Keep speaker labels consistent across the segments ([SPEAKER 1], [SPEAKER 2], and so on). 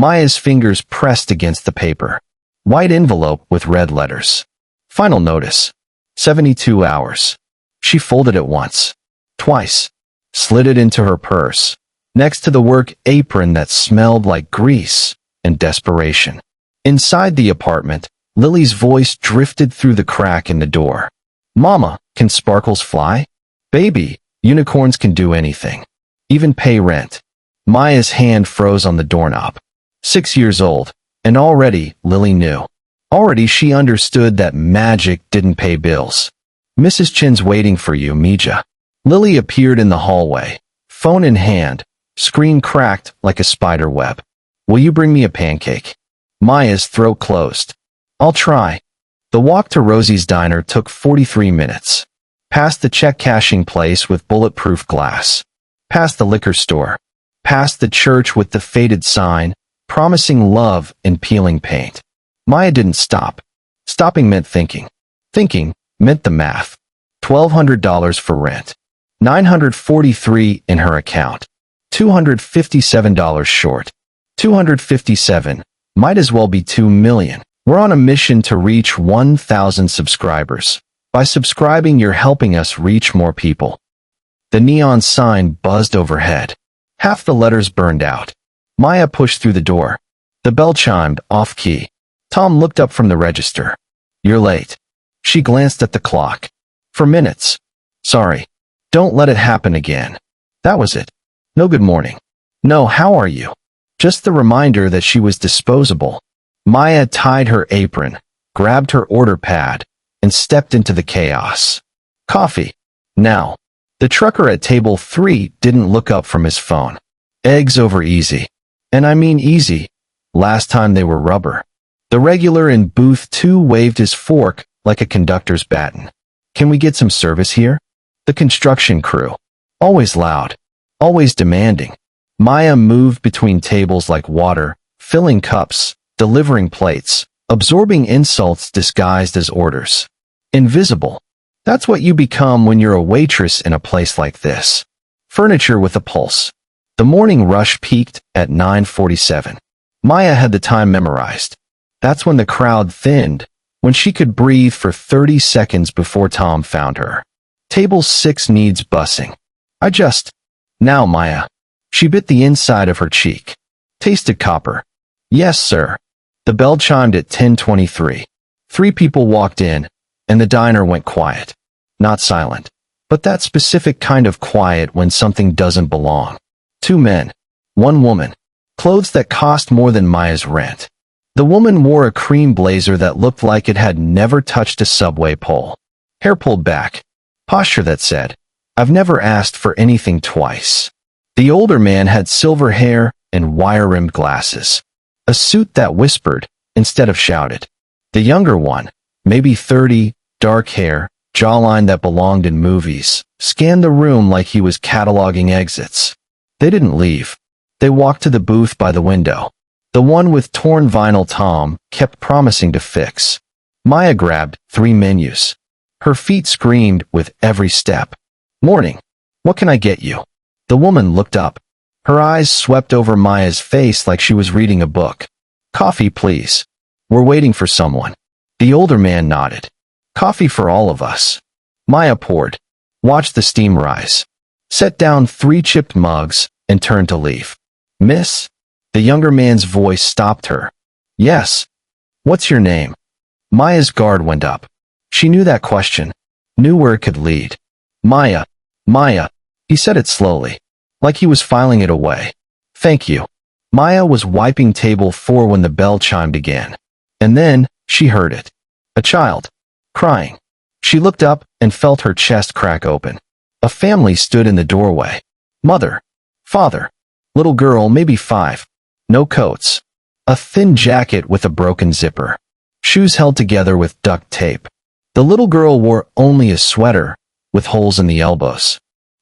[SPEAKER 1] Maya's fingers pressed against the paper. White envelope with red letters. Final notice. 72 hours. She folded it once. Twice. Slid it into her purse, next to the work apron that smelled like grease and desperation. Inside the apartment, Lily's voice drifted through the crack in the door. Mama, can sparkles fly? Baby, unicorns can do anything. Even pay rent. Maya's hand froze on the doorknob. 6 years old, and already Lily knew. Already she understood that magic didn't pay bills. Mrs. Chin's waiting for you, Mija. Lily appeared in the hallway, phone in hand, screen cracked like a spider web. Will you bring me a pancake? Maya's throat closed. I'll try. The walk to Rosie's diner took 43 minutes. Past the check cashing place with bulletproof glass. Past the liquor store. Past the church with the faded sign, promising love in peeling paint. Maya didn't stop. Stopping meant thinking. Thinking meant the math. $1,200 for rent. $943 in her account. $257 short. $257 might as well be $2 million. We're on a mission to reach 1,000 subscribers. By subscribing, you're helping us reach more people. The neon sign buzzed overhead. Half the letters burned out. Maya pushed through the door. The bell chimed off key. Tom looked up from the register. You're late. She glanced at the clock. For minutes. Sorry. Don't let it happen again. That was it. No good morning. No, how are you? Just the reminder that she was disposable. Maya tied her apron, grabbed her order pad, and stepped into the chaos. Coffee. Now. The trucker at table 3 didn't look up from his phone. Eggs over easy. And I mean easy. Last time they were rubber. The regular in booth 2 waved his fork like a conductor's baton. Can we get some service here? The construction crew. Always loud. Always demanding. Maya moved between tables like water, filling cups, delivering plates, absorbing insults disguised as orders. Invisible. That's what you become when you're a waitress in a place like this. Furniture with a pulse. The morning rush peaked at 9:47. Maya had the time memorized. That's when the crowd thinned, when she could breathe for 30 seconds before Tom found her. Table 6 needs bussing. Now, Maya. She bit the inside of her cheek. Tasted copper. Yes, sir. The bell chimed at 10:23. 3 people walked in, and the diner went quiet. Not silent, but that specific kind of quiet when something doesn't belong. 2 men. 1 woman. Clothes that cost more than Maya's rent. The woman wore a cream blazer that looked like it had never touched a subway pole. Hair pulled back. Posture that said, I've never asked for anything twice. The older man had silver hair and wire-rimmed glasses. A suit that whispered instead of shouted. The younger one, maybe 30, dark hair, jawline that belonged in movies, scanned the room like he was cataloging exits. They didn't leave. They walked to the booth by the window. The one with torn vinyl Tom kept promising to fix. Maya grabbed 3 menus. Her feet screamed with every step. Morning. What can I get you? The woman looked up. Her eyes swept over Maya's face like she was reading a book. Coffee, please. We're waiting for someone. The older man nodded. Coffee for all of us. Maya poured. Watched the steam rise. Set down 3 chipped mugs and turned to leave. Miss? The younger man's voice stopped her. Yes. What's your name? Maya's guard went up. She knew that question. Knew where it could lead. Maya. Maya. He said it slowly, like he was filing it away. Thank you. Maya was wiping table 4 when the bell chimed again. And then, she heard it. A child. Crying. She looked up and felt her chest crack open. A family stood in the doorway. Mother. Father. Little girl, maybe 5. No coats. A thin jacket with a broken zipper. Shoes held together with duct tape. The little girl wore only a sweater, with holes in the elbows.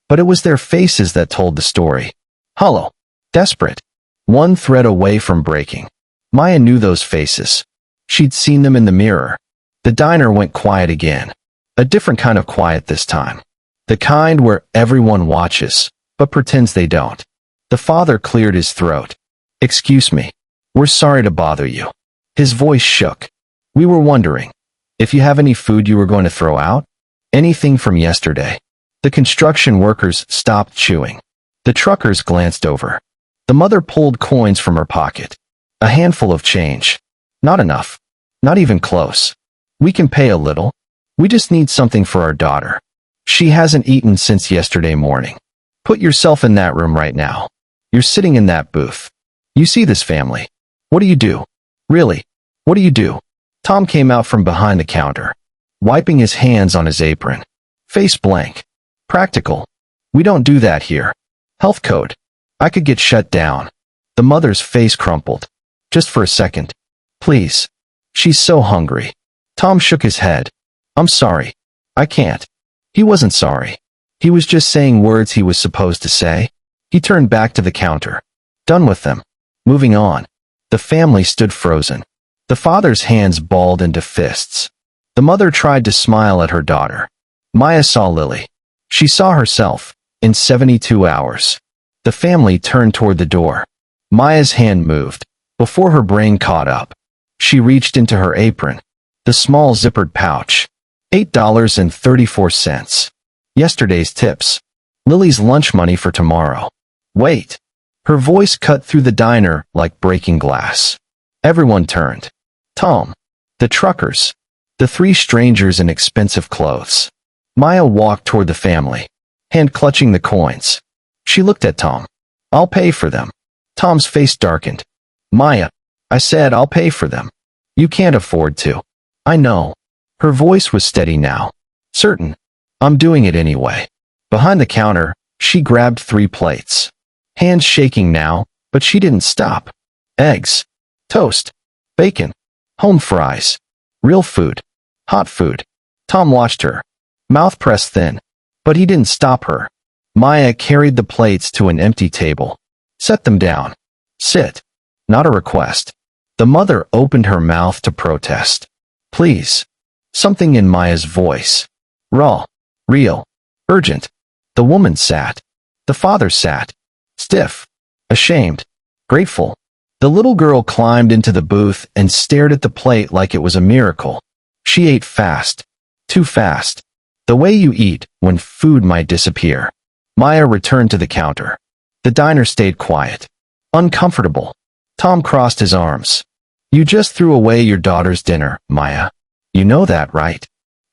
[SPEAKER 1] But it was their faces that told the story. Hollow. Desperate. One thread away from breaking. Maya knew those faces. She'd seen them in the mirror. The diner went quiet again. A different kind of quiet this time. The kind where everyone watches, but pretends they don't. The father cleared his throat. Excuse me. We're sorry to bother you. His voice shook. We were wondering if you have any food you were going to throw out? Anything from yesterday? The construction workers stopped chewing. The truckers glanced over. The mother pulled coins from her pocket. A handful of change. Not enough. Not even close. We can pay a little. We just need something for our daughter. She hasn't eaten since yesterday morning. Put yourself in that room right now. You're sitting in that booth. You see this family. What do you do? Really? What do you do? Tom came out from behind the counter, wiping his hands on his apron. Face blank. Practical. We don't do that here. Health code. I could get shut down. The mother's face crumpled. Just for a second. Please. She's so hungry. Tom shook his head. I'm sorry. I can't. He wasn't sorry. He was just saying words he was supposed to say. He turned back to the counter. Done with them. Moving on. The family stood frozen. The father's hands balled into fists. The mother tried to smile at her daughter. Maya saw Lily. She saw herself, in 72 hours. The family turned toward the door. Maya's hand moved, before her brain caught up. She reached into her apron. The small zippered pouch. $8.34. Yesterday's tips. Lily's lunch money for tomorrow. Wait. Her voice cut through the diner like breaking glass. Everyone turned. Tom. The truckers. The three strangers in expensive clothes. Maya walked toward the family, hand clutching the coins. She looked at Tom. I'll pay for them. Tom's face darkened. Maya, I said I'll pay for them. You can't afford to. I know. Her voice was steady now. Certain. I'm doing it anyway. Behind the counter, she grabbed 3 plates. Hands shaking now, but she didn't stop. Eggs. Toast. Bacon. Home fries. Real food. Hot food. Tom watched her. Mouth pressed thin. But he didn't stop her. Maya carried the plates to an empty table. Set them down. Sit. Not a request. The mother opened her mouth to protest. Please. Something in Maya's voice. Raw. Real. Urgent. The woman sat. The father sat. Stiff. Ashamed. Grateful. The little girl climbed into the booth and stared at the plate like it was a miracle. She ate fast. Too fast. The way you eat when food might disappear. Maya returned to the counter. The diner stayed quiet. Uncomfortable. Tom crossed his arms. You just threw away your daughter's dinner, Maya. You know that, right?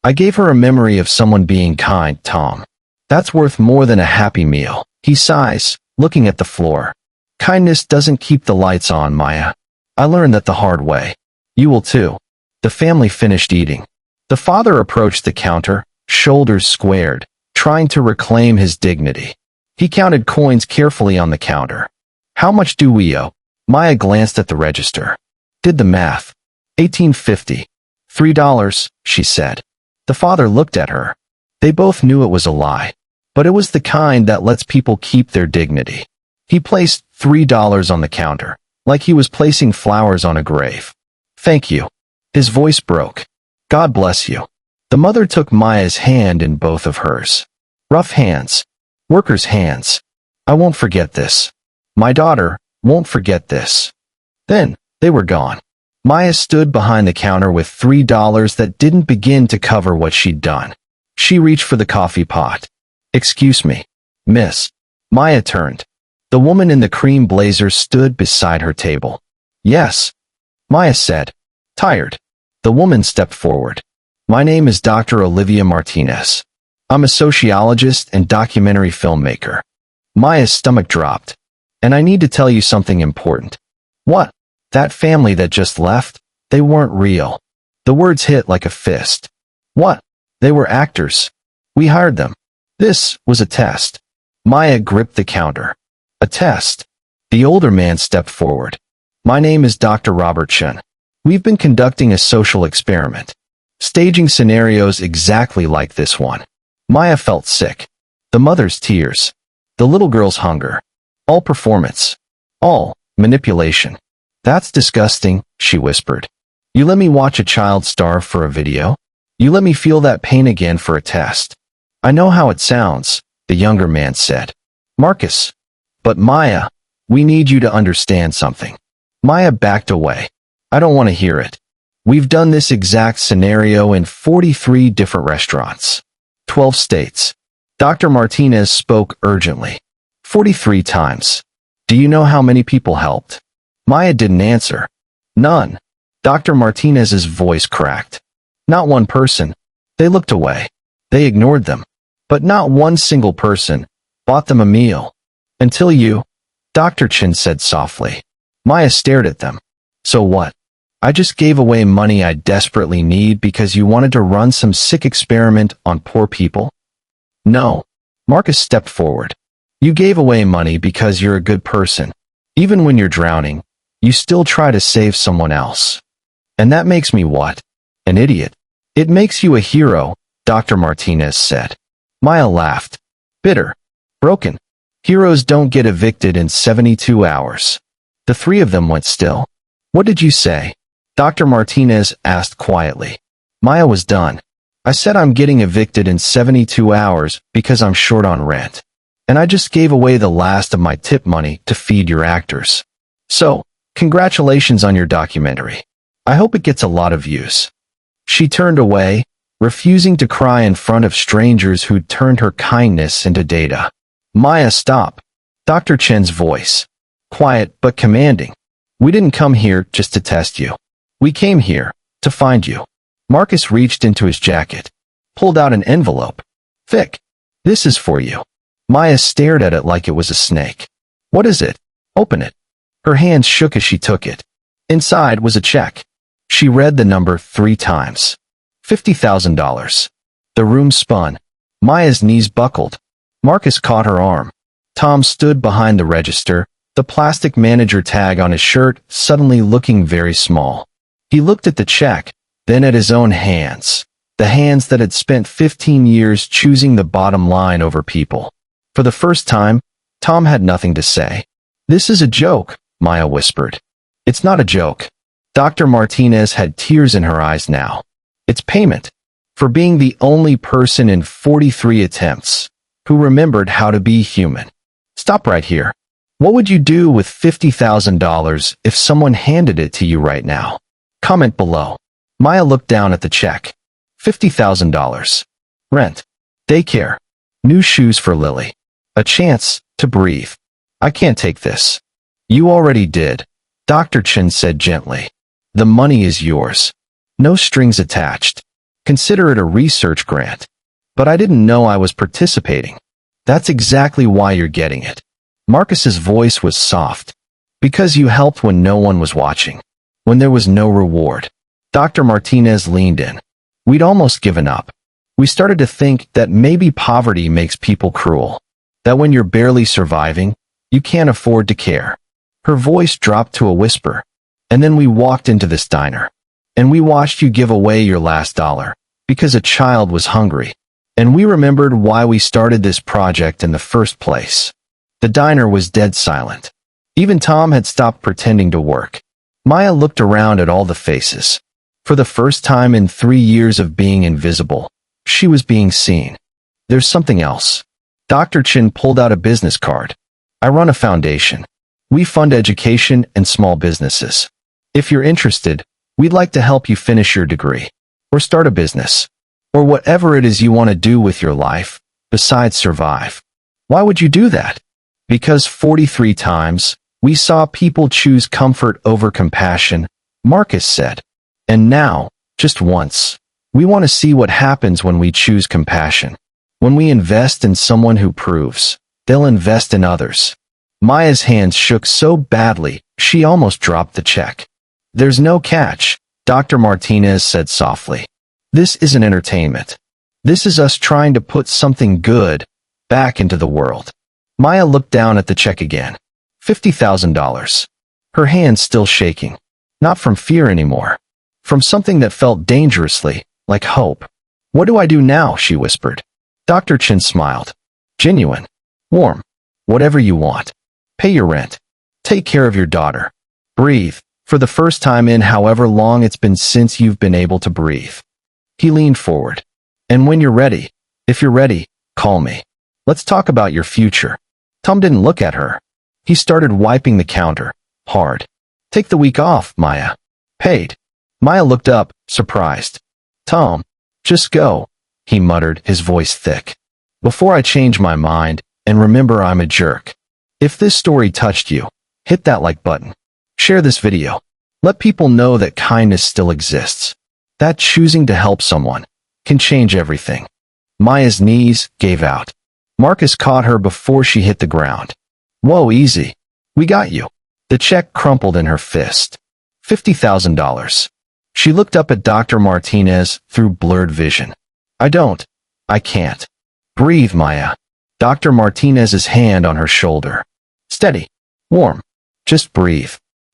[SPEAKER 1] I gave her a memory of someone being kind, Tom. That's worth more than a happy meal. He sighs, looking at the floor. Kindness doesn't keep the lights on, Maya. I learned that the hard way. You will too. The family finished eating. The father approached the counter, shoulders squared, trying to reclaim his dignity. He counted coins carefully on the counter. How much do we owe? Maya glanced at the register. Did the math. $18.50. $3, she said. The father looked at her. They both knew it was a lie, but it was the kind that lets people keep their dignity. He placed $3 on the counter, like he was placing flowers on a grave. Thank you. His voice broke. God bless you. The mother took Maya's hand in both of hers. Rough hands. Workers' hands. I won't forget this. My daughter won't forget this. Then, they were gone. Maya stood behind the counter with $3 that didn't begin to cover what she'd done. She reached for the coffee pot. Excuse me, miss. Maya turned. The woman in the cream blazer stood beside her table. Yes. Maya said. Tired. The woman stepped forward. My name is Dr. Olivia Martinez. I'm a sociologist and documentary filmmaker. Maya's stomach dropped. And I need to tell you something important. What? That family that just left? They weren't real. The words hit like a fist. What? They were actors. We hired them. This was a test. Maya gripped the counter. A test. The older man stepped forward. My name is Dr. Robert Chen. We've been conducting a social experiment. Staging scenarios exactly like this one. Maya felt sick. The mother's tears. The little girl's hunger. All performance. All manipulation. That's disgusting, she whispered. You let me watch a child starve for a video? You let me feel that pain again for a test. I know how it sounds, the younger man said. Marcus. But Maya, we need you to understand something. Maya backed away. I don't want to hear it. We've done this exact scenario in 43 different restaurants. 12 states. Dr. Martinez spoke urgently. 43 times. Do you know how many people helped? Maya didn't answer. None. Dr. Martinez's voice cracked. Not one person. They looked away. They ignored them. But not one single person bought them a meal. Until you, Dr. Chin said softly. Maya stared at them. So what? I just gave away money I desperately need because you wanted to run some sick experiment on poor people? No. Marcus stepped forward. You gave away money because you're a good person. Even when you're drowning, you still try to save someone else. And that makes me what? An idiot. It makes you a hero, Dr. Martinez said. Maya laughed. Bitter. Broken. Heroes don't get evicted in 72 hours. The three of them went still. What did you say? Dr. Martinez asked quietly. Maya was done. I said I'm getting evicted in 72 hours because I'm short on rent. And I just gave away the last of my tip money to feed your actors. So, congratulations on your documentary. I hope it gets a lot of views. She turned away, refusing to cry in front of strangers who'd turned her kindness into data. Maya, stop. Dr. Chen's voice. Quiet but commanding. We didn't come here just to test you. We came here to find you. Marcus reached into his jacket, pulled out an envelope. Vic, this is for you. Maya stared at it like it was a snake. What is it? Open it. Her hands shook as she took it. Inside was a check. She read the number 3 times. $50,000. The room spun. Maya's knees buckled. Marcus caught her arm. Tom stood behind the register, the plastic manager tag on his shirt suddenly looking very small. He looked at the check, then at his own hands, the hands that had spent 15 years choosing the bottom line over people. For the first time, Tom had nothing to say. This is a joke, Maya whispered. It's not a joke. Dr. Martinez had tears in her eyes now. It's payment for being the only person in 43 attempts who remembered how to be human. Stop right here. What would you do with $50,000 if someone handed it to you right now? Comment below. Maya looked down at the check. $50,000. Rent. Daycare. New shoes for Lily. A chance to breathe. I can't take this. You already did, Dr. Chin said gently. The money is yours. No strings attached. Consider it a research grant. But I didn't know I was participating. That's exactly why you're getting it. Marcus's voice was soft. Because you helped when no one was watching. When there was no reward. Dr. Martinez leaned in. We'd almost given up. We started to think that maybe poverty makes people cruel. That when you're barely surviving, you can't afford to care. Her voice dropped to a whisper. And then we walked into this diner. And we watched you give away your last dollar. Because a child was hungry. And we remembered why we started this project in the first place. The diner was dead silent. Even Tom had stopped pretending to work. Maya looked around at all the faces. For the first time in 3 years of being invisible, she was being seen. There's something else. Dr. Chin pulled out a business card. I run a foundation. We fund education and small businesses. If you're interested, we'd like to help you finish your degree. Or start a business. Or whatever it is you want to do with your life, besides survive. Why would you do that? Because 43 times, we saw people choose comfort over compassion, Marcus said. And now, just once, we want to see what happens when we choose compassion. When we invest in someone who proves, they'll invest in others. Maya's hands shook so badly, she almost dropped the check. There's no catch, Dr. Martinez said softly. This isn't entertainment. This is us trying to put something good back into the world. Maya looked down at the check again. $50,000. Her hands still shaking. Not from fear anymore. From something that felt dangerously like hope. What do I do now? She whispered. Dr. Chin smiled. Genuine. Warm. Whatever you want. Pay your rent. Take care of your daughter. Breathe. For the first time in however long it's been since you've been able to breathe. He leaned forward. And when you're ready, if you're ready, call me. Let's talk about your future. Tom didn't look at her. He started wiping the counter. Hard. Take the week off, Maya. Paid. Maya looked up, surprised. Tom, just go, he muttered, his voice thick. Before I change my mind, and remember I'm a jerk. If this story touched you, hit that like button. Share this video. Let people know that kindness still exists. That choosing to help someone can change everything. Maya's knees gave out. Marcus caught her before she hit the ground. Whoa, easy. We got you. The check crumpled in her fist. $50,000. She looked up at Dr. Martinez through blurred vision. I can't. Breathe, Maya. Dr. Martinez's hand on her shoulder. Steady. Warm. Just breathe.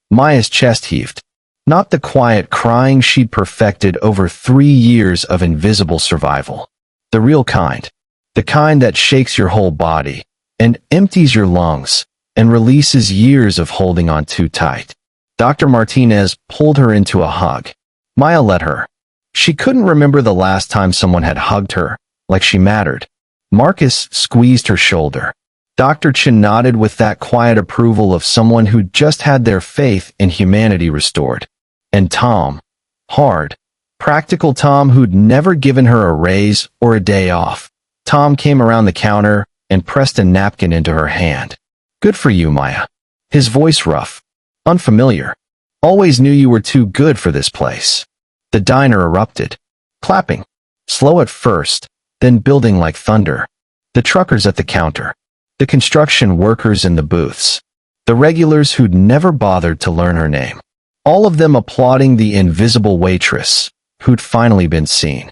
[SPEAKER 1] Maya's chest heaved. Not the quiet crying she'd perfected over 3 years of invisible survival. The real kind. The kind that shakes your whole body, and empties your lungs, and releases years of holding on too tight. Dr. Martinez pulled her into a hug. Maya let her. She couldn't remember the last time someone had hugged her, like she mattered. Marcus squeezed her shoulder. Dr. Chin nodded with that quiet approval of someone who'd just had their faith in humanity restored. And Tom, hard, practical Tom who'd never given her a raise or a day off. Tom came around the counter and pressed a napkin into her hand. Good for you, Maya. His voice rough, unfamiliar. Always knew you were too good for this place. The diner erupted, clapping, slow at first, then building like thunder. The truckers at the counter, the construction workers in the booths, the regulars who'd never bothered to learn her name. All of them applauding the invisible waitress, who'd finally been seen.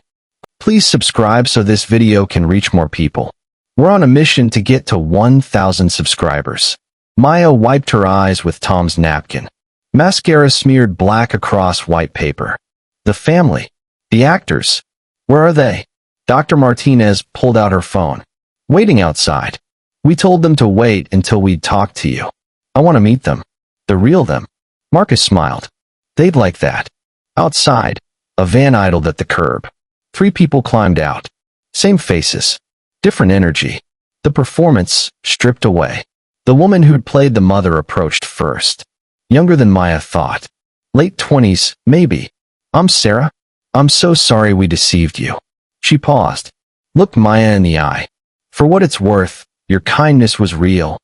[SPEAKER 1] Please subscribe so this video can reach more people. We're on a mission to get to 1,000 subscribers. Maya wiped her eyes with Tom's napkin. Mascara smeared black across white paper. The family. The actors. Where are they? Dr. Martinez pulled out her phone. Waiting outside. We told them to wait until we'd talk to you. I want to meet them. The real them. Marcus smiled. They'd like that. Outside, a van idled at the curb. 3 people climbed out. Same faces. Different energy. The performance stripped away. The woman who'd played the mother approached first. Younger than Maya thought. Late 20s, maybe. I'm Sarah. I'm so sorry we deceived you. She paused. Looked Maya in the eye. For what it's worth, your kindness was real,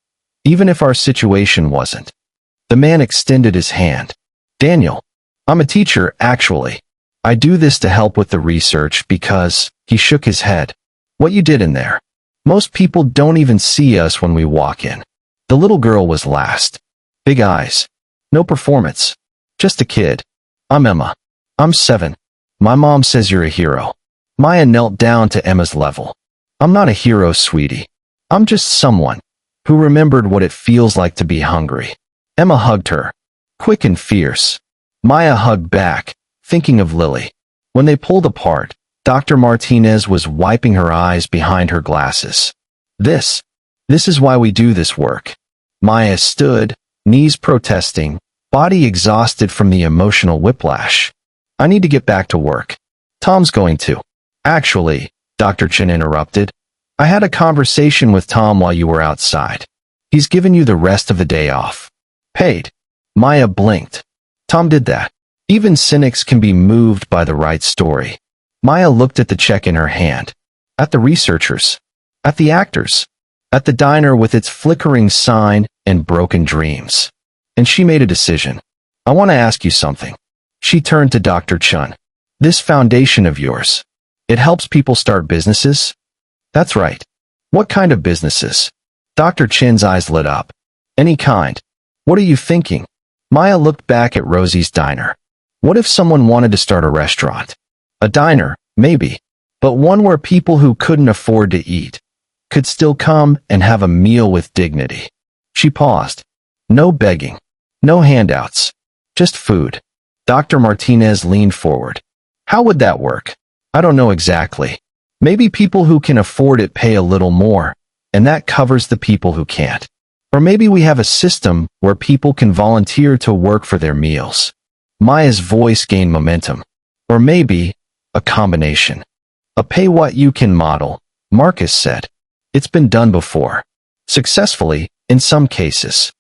[SPEAKER 1] even if our situation wasn't. The man extended his hand. Daniel. I'm a teacher, actually. I do this to help with the research because, he shook his head. What you did in there. Most people don't even see us when we walk in. The little girl was last. Big eyes. No performance. Just a kid. I'm Emma. I'm 7. My mom says you're a hero. Maya knelt down to Emma's level. I'm not a hero, sweetie. I'm just someone who remembered what it feels like to be hungry. Emma hugged her. Quick and fierce. Maya hugged back, thinking of Lily. When they pulled apart, Dr. Martinez was wiping her eyes behind her glasses. This is why we do this work. Maya stood, knees protesting, body exhausted from the emotional whiplash. I need to get back to work. Tom's going to. Actually, Dr. Chin interrupted. I had a conversation with Tom while you were outside. He's given you the rest of the day off. Paid. Maya blinked. Tom did that. Even cynics can be moved by the right story. Maya looked at the check in her hand. At the researchers. At the actors. At the diner with its flickering sign and broken dreams. And she made a decision. I want to ask you something. She turned to Dr. Chun. This foundation of yours. It helps people start businesses? That's right. What kind of businesses? Dr. Chin's eyes lit up. Any kind. What are you thinking? Maya looked back at Rosie's diner. What if someone wanted to start a restaurant? A diner, maybe. But one where people who couldn't afford to eat could still come and have a meal with dignity. She paused. No begging. No handouts. Just food. Dr. Martinez leaned forward. How would that work? I don't know exactly. Maybe people who can afford it pay a little more, and that covers the people who can't. Or maybe we have a system where people can volunteer to work for their meals. Maya's voice gained momentum. Or maybe a combination. A pay-what-you-can model, Marcus said. It's been done before. Successfully, in some cases.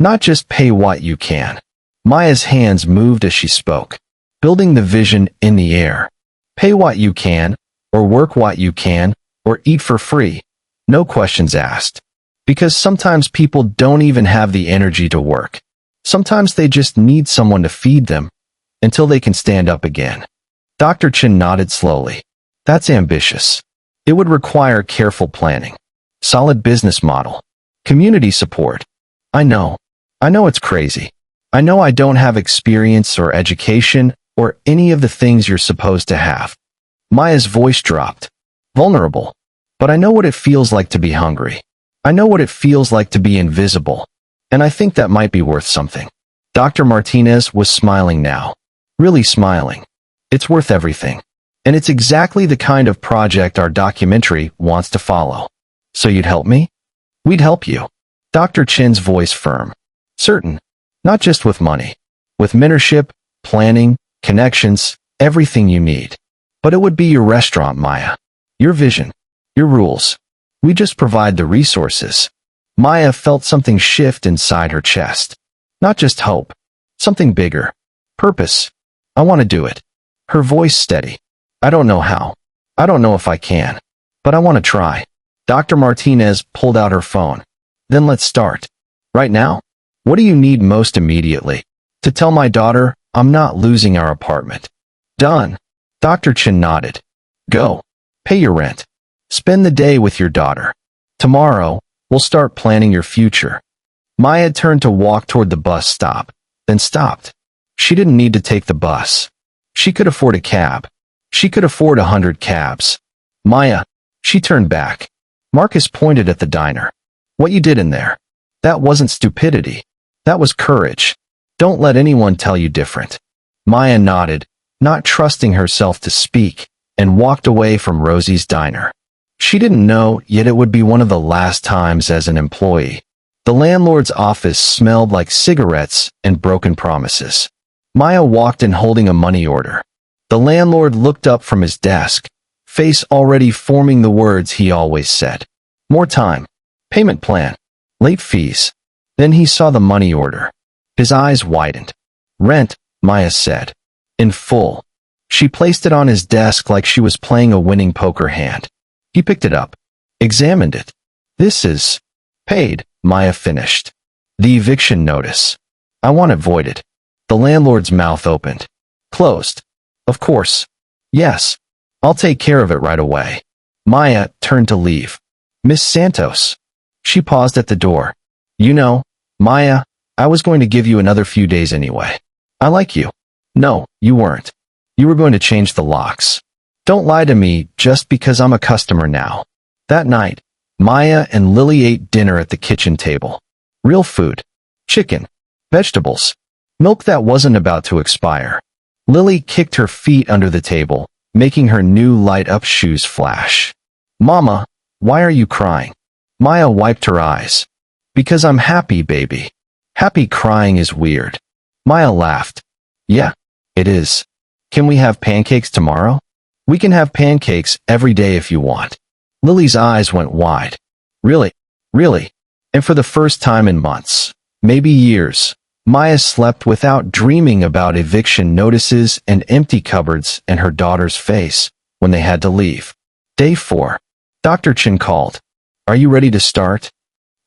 [SPEAKER 1] Not just pay what you can. Maya's hands moved as she spoke, building the vision in the air. Pay what you can, or work what you can, or eat for free. No questions asked. Because sometimes people don't even have the energy to work. Sometimes they just need someone to feed them until they can stand up again. Dr. Chen nodded slowly. That's ambitious. It would require careful planning, solid business model, community support. I know it's crazy. I know I don't have experience or education or any of the things you're supposed to have. Maya's voice dropped. Vulnerable. But I know what it feels like to be hungry. I know what it feels like to be invisible. And I think that might be worth something. Dr. Martinez was smiling now. Really smiling. It's worth everything. And it's exactly the kind of project our documentary wants to follow. So you'd help me? We'd help you. Dr. Chen's voice firm. Certain. Not just with money. With mentorship, planning, connections, everything you need. But it would be your restaurant, Maya. Your vision. Your rules. We just provide the resources. Maya felt something shift inside her chest. Not just hope. Something bigger. Purpose. I want to do it. Her voice steady. I don't know how. I don't know if I can. But I want to try. Dr. Martinez pulled out her phone. Then let's start. Right now? What do you need most immediately? To tell my daughter, I'm not losing our apartment. Done. Dr. Chen nodded. Go. Pay your rent. Spend the day with your daughter. Tomorrow, we'll start planning your future. Maya turned to walk toward the bus stop, then stopped. She didn't need to take the bus. She could afford a cab. She could afford 100 cabs. Maya, she turned back. Marcus pointed at the diner. What you did in there? That wasn't stupidity. That was courage. Don't let anyone tell you different. Maya nodded, not trusting herself to speak, and walked away from Rosie's diner. She didn't know, yet it would be one of the last times as an employee. The landlord's office smelled like cigarettes and broken promises. Maya walked in holding a money order. The landlord looked up from his desk, face already forming the words he always said. More time. Payment plan. Late fees. Then he saw the money order. His eyes widened. Rent, Maya said. In full. She placed it on his desk like she was playing a winning poker hand. He picked it up. Examined it. This is paid, Maya finished. The eviction notice. I want it voided. The landlord's mouth opened. Closed. Of course. Yes. I'll take care of it right away. Maya turned to leave. Miss Santos. She paused at the door. You know, Maya, I was going to give you another few days anyway. I like you. No, you weren't. You were going to change the locks. Don't lie to me just because I'm a customer now. That night, Maya and Lily ate dinner at the kitchen table. Real food. Chicken. Vegetables. Milk that wasn't about to expire. Lily kicked her feet under the table, making her new light-up shoes flash. Mama, why are you crying? Maya wiped her eyes. Because I'm happy, baby. Happy crying is weird. Maya laughed. Yeah, it is. Can we have pancakes tomorrow? We can have pancakes every day if you want. Lily's eyes went wide. Really? Really? And for the first time in months, maybe years, Maya slept without dreaming about eviction notices and empty cupboards and her daughter's face when they had to leave. Day 4. Dr. Chen called. Are you ready to start?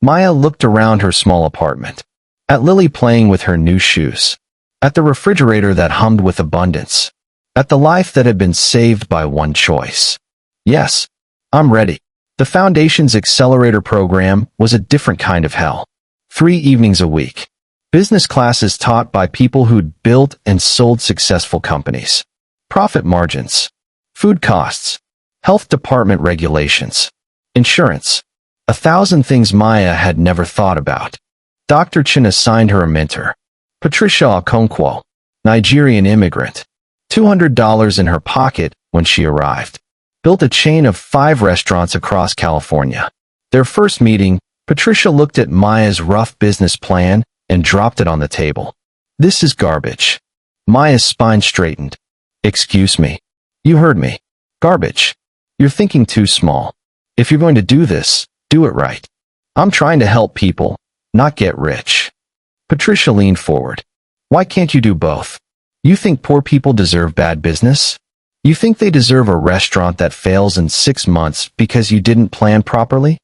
[SPEAKER 1] Maya looked around her small apartment. At Lily playing with her new shoes. At the refrigerator that hummed with abundance. At the life that had been saved by one choice. Yes, I'm ready. The Foundation's accelerator program was a different kind of hell. 3 evenings a week. Business classes taught by people who'd built and sold successful companies. Profit margins. Food costs. Health department regulations. Insurance. 1,000 things Maya had never thought about. Dr. Chen assigned her a mentor. Patricia Okonkwo, Nigerian immigrant. $200 in her pocket when she arrived. Built a chain of 5 restaurants across California. Their first meeting, Patricia looked at Maya's rough business plan and dropped it on the table. This is garbage. Maya's spine straightened. Excuse me. You heard me. Garbage. You're thinking too small. If you're going to do this, do it right. I'm trying to help people, not get rich. Patricia leaned forward. Why can't you do both? You think poor people deserve bad business? You think they deserve a restaurant that fails in 6 months because you didn't plan properly?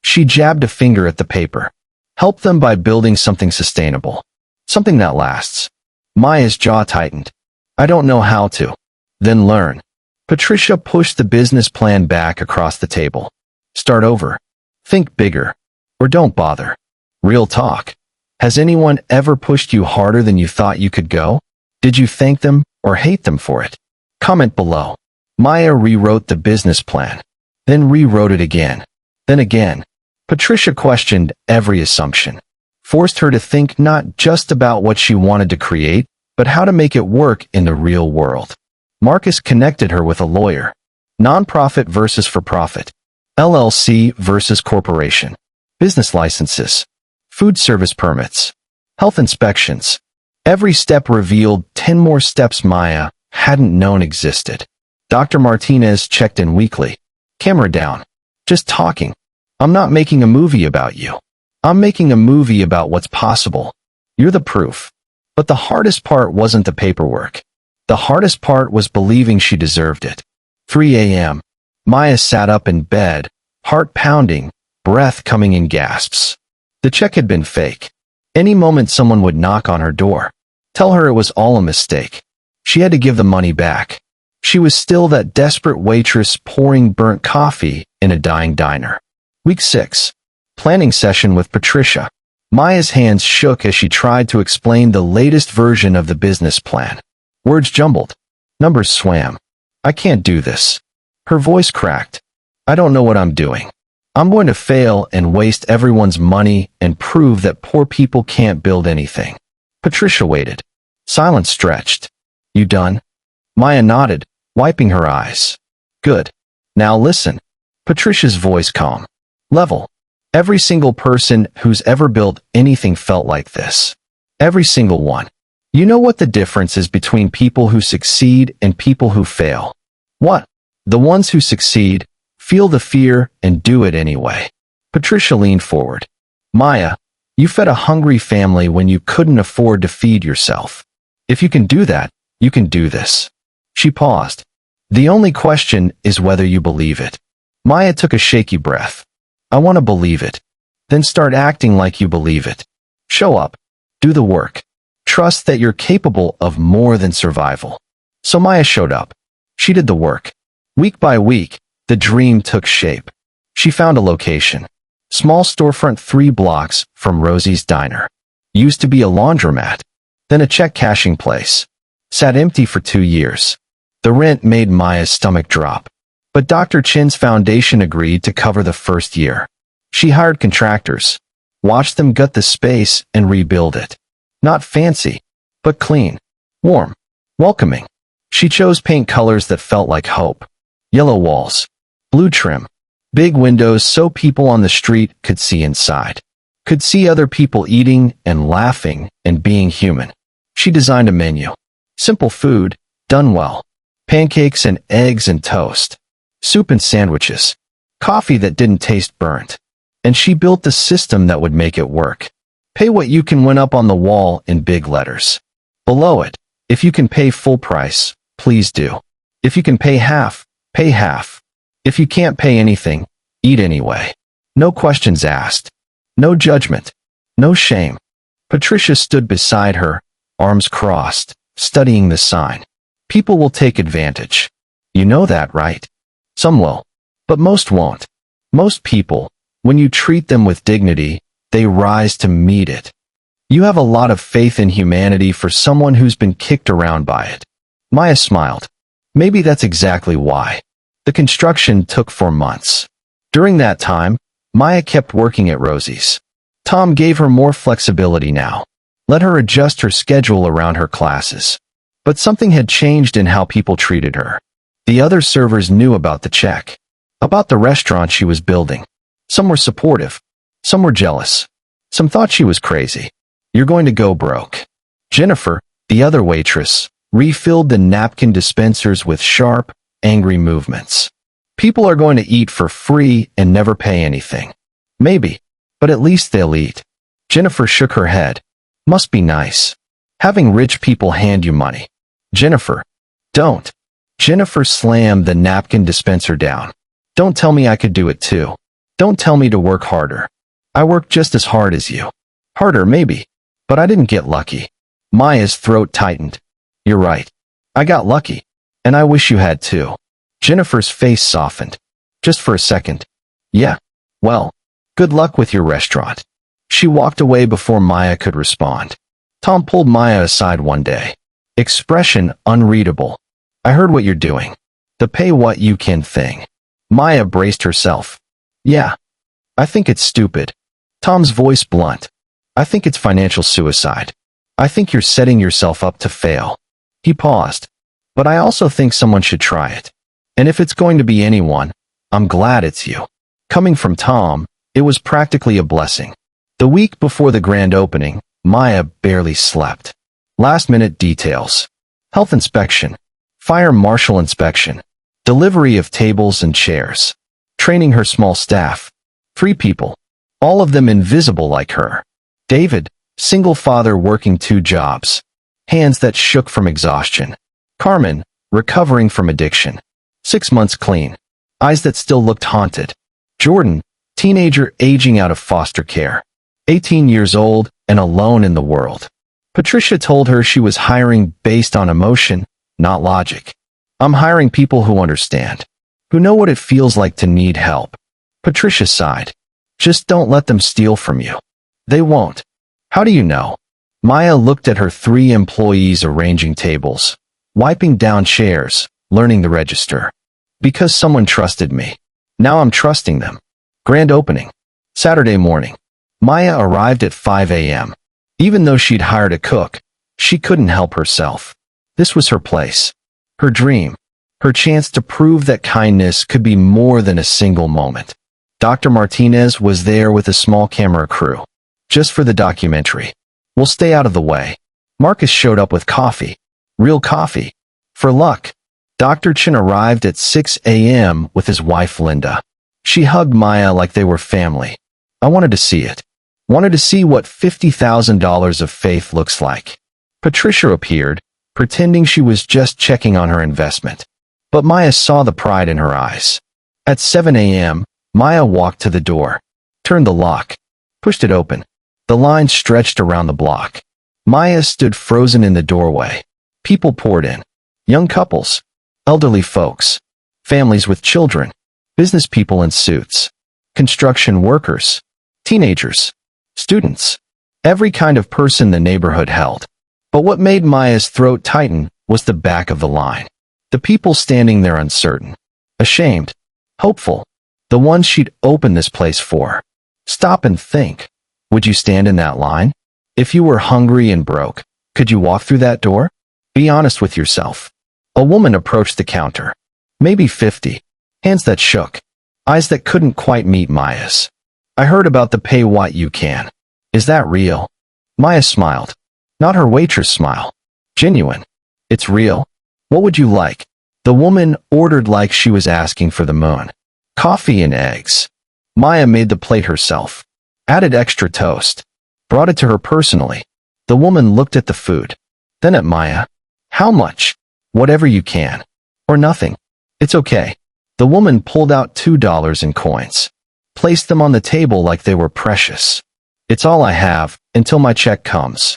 [SPEAKER 1] She jabbed a finger at the paper. Help them by building something sustainable. Something that lasts. Maya's jaw tightened. I don't know how to. Then learn. Patricia pushed the business plan back across the table. Start over. Think bigger. Or don't bother. Real talk. Has anyone ever pushed you harder than you thought you could go? Did you thank them or hate them for it? Comment below. Maya rewrote the business plan. Then rewrote it again. Then again. Patricia questioned every assumption. Forced her to think not just about what she wanted to create, but how to make it work in the real world. Marcus connected her with a lawyer. Nonprofit versus for-profit. LLC versus corporation. Business licenses. Food service permits. Health inspections. Every step revealed 10 more steps Maya hadn't known existed. Dr. Martinez checked in weekly. Camera down. Just talking. I'm not making a movie about you. I'm making a movie about what's possible. You're the proof. But the hardest part wasn't the paperwork. The hardest part was believing she deserved it. 3 a.m. Maya sat up in bed, heart pounding, breath coming in gasps. The check had been fake. Any moment someone would knock on her door. Tell her it was all a mistake. She had to give the money back. She was still that desperate waitress pouring burnt coffee in a dying diner. Week 6. Planning session with Patricia. Maya's hands shook as she tried to explain the latest version of the business plan. Words jumbled. Numbers swam. I can't do this. Her voice cracked. I don't know what I'm doing. I'm going to fail and waste everyone's money and prove that poor people can't build anything. Patricia waited. Silence stretched. You done? Maya nodded, wiping her eyes. Good. Now listen. Patricia's voice calm. Level. Every single person who's ever built anything felt like this. Every single one. You know what the difference is between people who succeed and people who fail? What? The ones who succeed feel the fear and do it anyway. Patricia leaned forward. Maya, you fed a hungry family when you couldn't afford to feed yourself. If you can do that, you can do this. She paused. The only question is whether you believe it. Maya took a shaky breath. I want to believe it. Then start acting like you believe it. Show up. Do the work. Trust that you're capable of more than survival. So Maya showed up. She did the work. Week by week, the dream took shape. She found a location. Small storefront 3 blocks from Rosie's diner. Used to be a laundromat. Then a check cashing place. Sat empty for 2 years. The rent made Maya's stomach drop. But Dr. Chin's foundation agreed to cover the first year. She hired contractors. Watched them gut the space and rebuild it. Not fancy, but clean, warm, welcoming. She chose paint colors that felt like hope. Yellow walls, blue trim, big windows so people on the street could see inside. Could see other people eating and laughing and being human. She designed a menu. Simple food, done well. Pancakes and eggs and toast. Soup and sandwiches. Coffee that didn't taste burnt. And she built the system that would make it work. Pay what you can went up on the wall in big letters. Below it, if you can pay full price, please do. If you can pay half, pay half. If you can't pay anything, eat anyway. No questions asked. No judgment. No shame. Patricia stood beside her, arms crossed, studying the sign. People will take advantage. You know that, right? Some will. But most won't. Most people, when you treat them with dignity, they rise to meet it. You have a lot of faith in humanity for someone who's been kicked around by it. Maya smiled. Maybe that's exactly why. The construction took 4 months. During that time, Maya kept working at Rosie's. Tom gave her more flexibility now. Let her adjust her schedule around her classes. But something had changed in how people treated her. The other servers knew about the check. About the restaurant she was building. Some were supportive. Some were jealous. Some thought she was crazy. You're going to go broke. Jennifer, the other waitress, refilled the napkin dispensers with sharp, angry movements. People are going to eat for free and never pay anything. Maybe, but at least they'll eat. Jennifer shook her head. Must be nice. Having rich people hand you money. Jennifer. Don't. Jennifer slammed the napkin dispenser down. Don't tell me I could do it too. Don't tell me to work harder. I work just as hard as you. Harder, maybe. But I didn't get lucky. Maya's throat tightened. You're right. I got lucky. And I wish you had too. Jennifer's face softened. Just for a second. Yeah. Well, good luck with your restaurant. She walked away before Maya could respond. Tom pulled Maya aside one day. Expression unreadable. I heard what you're doing. The pay what you can thing. Maya braced herself. Yeah. I think it's stupid. Tom's voice blunt. I think it's financial suicide. I think you're setting yourself up to fail. He paused. But I also think someone should try it. And if it's going to be anyone, I'm glad it's you. Coming from Tom, it was practically a blessing. The week before the grand opening, Maya barely slept. Last-minute details. Health inspection. Fire marshal inspection. Delivery of tables and chairs. Training her small staff. 3 people. All of them invisible like her. David, single father working 2 jobs. Hands that shook from exhaustion. Carmen, recovering from addiction. 6 months clean. Eyes that still looked haunted. Jordan, teenager aging out of foster care. 18 years old and alone in the world. Patricia told her she was hiring based on emotion, not logic. I'm hiring people who understand, who know what it feels like to need help. Patricia sighed. Just don't let them steal from you. They won't. How do you know? Maya looked at her 3 employees arranging tables, wiping down chairs, learning the register. Because someone trusted me. Now I'm trusting them. Grand opening. Saturday morning. Maya arrived at 5 a.m. Even though she'd hired a cook, she couldn't help herself. This was her place. Her dream. Her chance to prove that kindness could be more than a single moment. Dr. Martinez was there with a small camera crew. Just for the documentary. We'll stay out of the way. Marcus showed up with coffee. Real coffee. For luck. Dr. Chin arrived at 6 a.m. with his wife Linda. She hugged Maya like they were family. I wanted to see it. Wanted to see what $50,000 of faith looks like. Patricia appeared, pretending she was just checking on her investment. But Maya saw the pride in her eyes. At 7 a.m., Maya walked to the door, turned the lock, pushed it open. The line stretched around the block. Maya stood frozen in the doorway. People poured in. Young couples, elderly folks, families with children, business people in suits, construction workers, teenagers, students, every kind of person the neighborhood held. But what made Maya's throat tighten was the back of the line. The people standing there uncertain, ashamed, hopeful, the ones she'd opened this place for. Stop and think. Would you stand in that line? If you were hungry and broke, could you walk through that door? Be honest with yourself. A woman approached the counter. Maybe 50. Hands that shook. Eyes that couldn't quite meet Maya's. I heard about the pay what you can. Is that real? Maya smiled. Not her waitress smile. Genuine. It's real. What would you like? The woman ordered like she was asking for the moon. Coffee and eggs. Maya made the plate herself. Added extra toast. Brought it to her personally. The woman looked at the food. Then at Maya. How much? Whatever you can. Or nothing. It's okay. The woman pulled out $2 in coins. Placed them on the table like they were precious. It's all I have, until my check comes.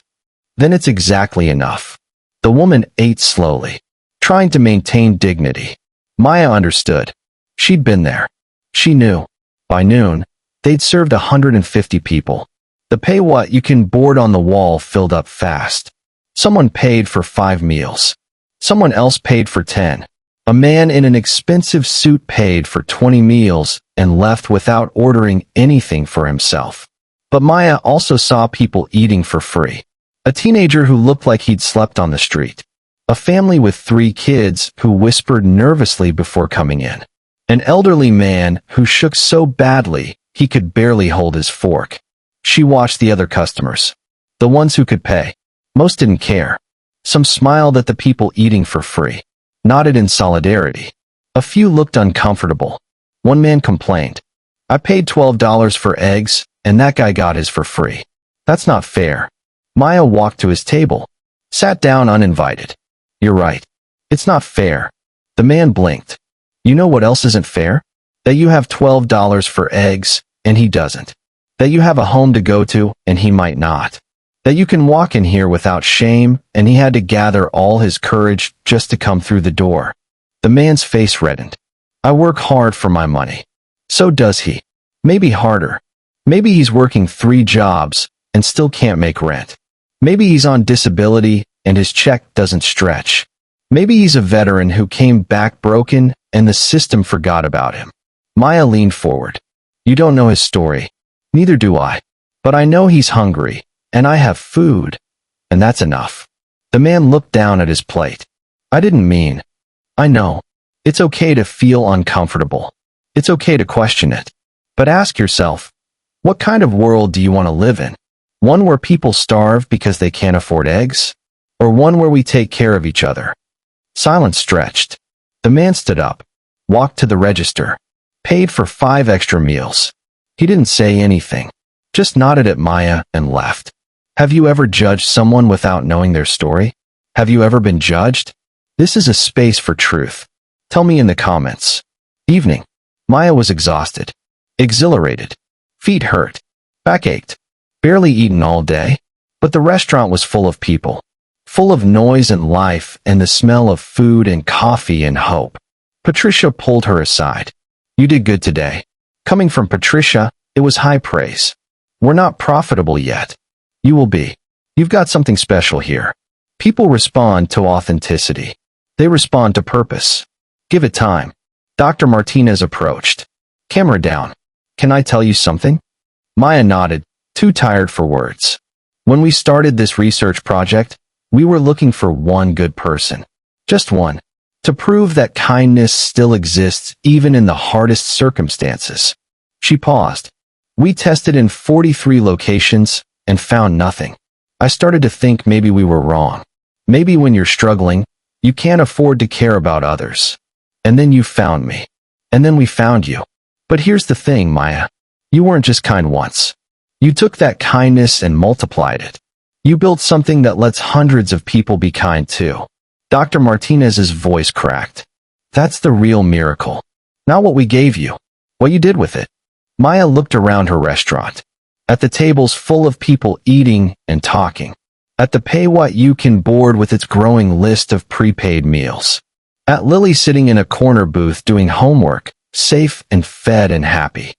[SPEAKER 1] Then it's exactly enough. The woman ate slowly, trying to maintain dignity. Maya understood. She'd been there. She knew. By noon, they'd served 150 people. The pay what you can board on the wall filled up fast. Someone paid for 5 meals. Someone else paid for 10. A man in an expensive suit paid for 20 meals and left without ordering anything for himself. But Maya also saw people eating for free. A teenager who looked like he'd slept on the street. A family with 3 kids who whispered nervously before coming in. An elderly man who shook so badly he could barely hold his fork. She watched the other customers. The ones who could pay. Most didn't care. Some smiled at the people eating for free. Nodded in solidarity. A few looked uncomfortable. One man complained. I paid $12 for eggs, and that guy got his for free. That's not fair. Maya walked to his table. Sat down uninvited. You're right. It's not fair. The man blinked. You know what else isn't fair? That you have $12 for eggs, and he doesn't. That you have a home to go to, and he might not. That you can walk in here without shame, and he had to gather all his courage just to come through the door. The man's face reddened. I work hard for my money. So does he. Maybe harder. Maybe he's working 3 jobs and still can't make rent. Maybe he's on disability and his check doesn't stretch. Maybe he's a veteran who came back broken and the system forgot about him. Maya leaned forward. You don't know his story. Neither do I. But I know he's hungry, and I have food, and that's enough. The man looked down at his plate. I didn't mean. I know. It's okay to feel uncomfortable. It's okay to question it. But ask yourself, what kind of world do you want to live in? One where people starve because they can't afford eggs? Or one where we take care of each other? Silence stretched. The man stood up, walked to the register, paid for 5 extra meals. He didn't say anything, just nodded at Maya and left. Have you ever judged someone without knowing their story? Have you ever been judged? This is a space for truth. Tell me in the comments. Evening. Maya was exhausted, exhilarated. Feet hurt. Back ached. Barely eaten all day. But the restaurant was full of people. Full of noise and life and the smell of food and coffee and hope. Patricia pulled her aside. You did good today. Coming from Patricia, it was high praise. We're not profitable yet. You will be. You've got something special here. People respond to authenticity. They respond to purpose. Give it time. Dr. Martinez approached. Camera down. Can I tell you something? Maya nodded, too tired for words. When we started this research project, we were looking for one good person. Just one. To prove that kindness still exists even in the hardest circumstances. She paused. We tested in 43 locations and found nothing. I started to think maybe we were wrong. Maybe when you're struggling, you can't afford to care about others. And then you found me. And then we found you. But here's the thing, Maya. You weren't just kind once. You took that kindness and multiplied it. You built something that lets hundreds of people be kind too. Dr. Martinez's voice cracked. That's the real miracle. Not what we gave you. What you did with it. Maya looked around her restaurant. At the tables full of people eating and talking. At the pay-what-you-can board with its growing list of prepaid meals. At Lily sitting in a corner booth doing homework, safe and fed and happy.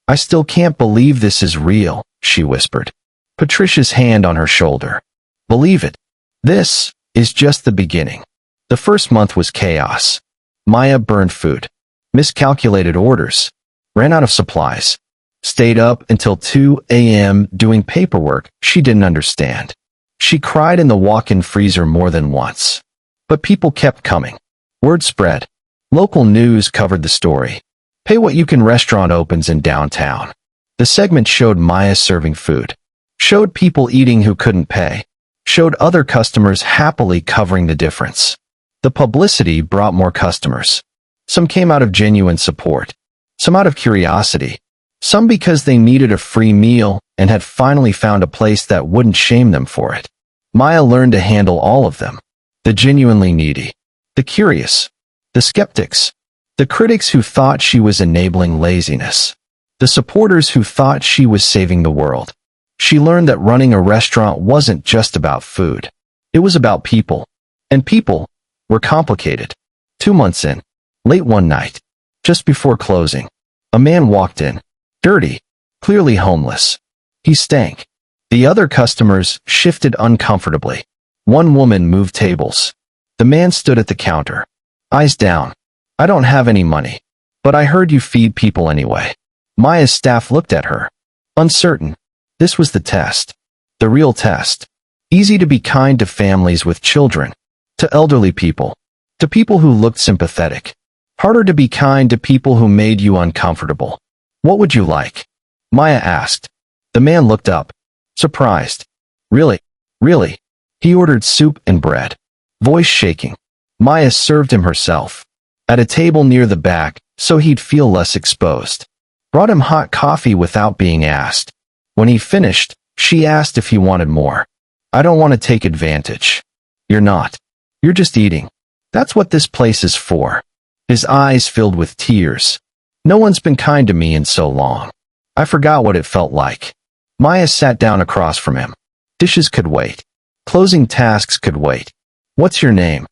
[SPEAKER 1] I still can't believe this is real, she whispered. Patricia's hand on her shoulder. Believe it. This is just the beginning. The first month was chaos. Maya burned food. Miscalculated orders. Ran out of supplies. Stayed up until 2 a.m. doing paperwork she didn't understand. She cried in the walk-in freezer more than once. But people kept coming. Word spread. Local news covered the story. Pay-what-you-can restaurant opens in downtown. The segment showed Maya serving food. Showed people eating who couldn't pay. Showed other customers happily covering the difference. The publicity brought more customers. Some came out of genuine support. Some out of curiosity. Some because they needed a free meal and had finally found a place that wouldn't shame them for it. Maya learned to handle all of them. The genuinely needy. The curious. The skeptics. The critics who thought she was enabling laziness. The supporters who thought she was saving the world. She learned that running a restaurant wasn't just about food. It was about people. And people were complicated. 2 months in, late one night, just before closing, a man walked in. Dirty, clearly homeless. He stank. The other customers shifted uncomfortably. One woman moved tables. The man stood at the counter. Eyes down. I don't have any money. But I heard you feed people anyway. Maya's staff looked at her. Uncertain. This was the test. The real test. Easy to be kind to families with children. To elderly people. To people who looked sympathetic. Harder to be kind to people who made you uncomfortable. What would you like? Maya asked. The man looked up. Surprised. Really? Really? He ordered soup and bread. Voice shaking. Maya served him herself. At a table near the back, so he'd feel less exposed. Brought him hot coffee without being asked. When he finished, she asked if he wanted more. I don't want to take advantage. You're not. You're just eating. That's what this place is for. His eyes filled with tears. No one's been kind to me in so long. I forgot what it felt like. Maya sat down across from him. Dishes could wait. Closing tasks could wait. What's your name?